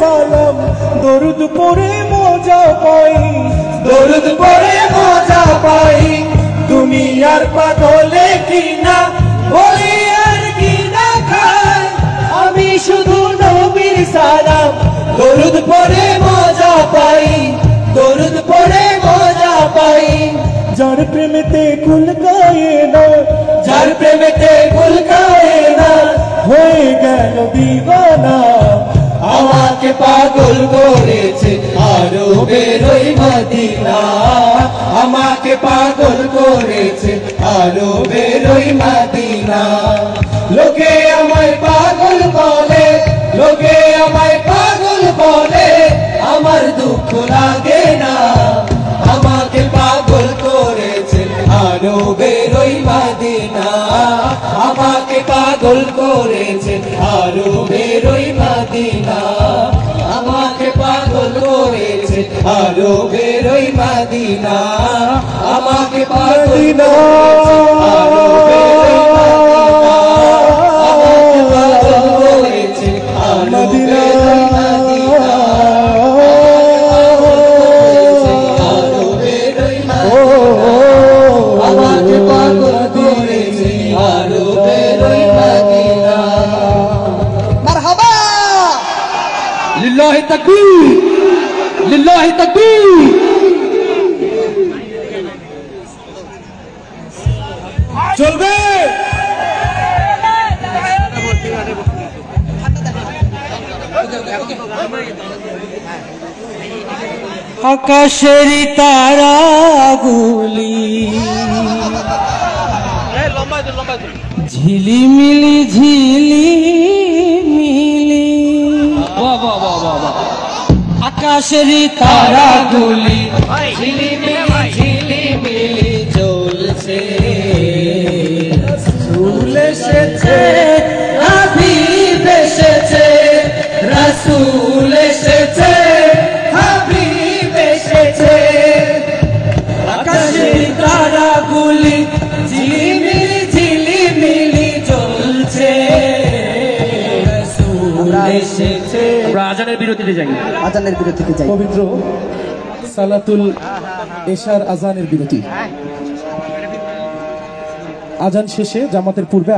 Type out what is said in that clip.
সালাম দরুদ পড়ে মজা পাই দরুদ পড়ে মজা পাই তুমি আর পাগলে কিনা বলি আর কিনা খাই আমি শুধু নবীর সালাম দরুদ পড়ে মজা পাই দরুদ পড়ে মজা পাই যার প্রেমেতে কুল গায়ে না যার প্রেমেতে কুল গায়ে না হয়ে গেল দিওয়ানা আমাকে পাগল করেছে আরো বেরোই মদিনা আমাকে পাগল করেছে আরো বেরোই মদিনা লোকে আমায় পাগল বলে লোকে আমায় পাগল বলে আমার দুঃখ লাগে না আমাকে পাগল করেছে আরো বেরোই মদিনা আমাকে পাগল করেছে আরো বেরোই মদিনা আমাকে পাগল করেছে আরো বেরোই মদিনা আমাকে পাগল করেছে আরো বেরোই মদিনা আমাকে পাগল করেছে আরো বেরোই মদিনা মারহাবা লিল্লাহি তাকবীর লিল্লাহি তাকবীর চলবে আকাশের তারাগুলি ঝিলিমিলি ঝিলিমিলি আকাশের তারাগুলি ঝিলিমিলি ঝিলিমিলি জ্বলছে রাসূল এসেছে হাবিব এসেছে রাসূল এসেছে হাবিব এসেছে আকাশের তারাগুলি ঝিলিমিলি ঝিলিমিলি জ্বলছে রাসূল এসেছে। আমরা আজানের বিরতিতে যাই পবিত্র সালাতুল এশার আজানের বিরতি। আজান শেষে জামাতের পূর্বে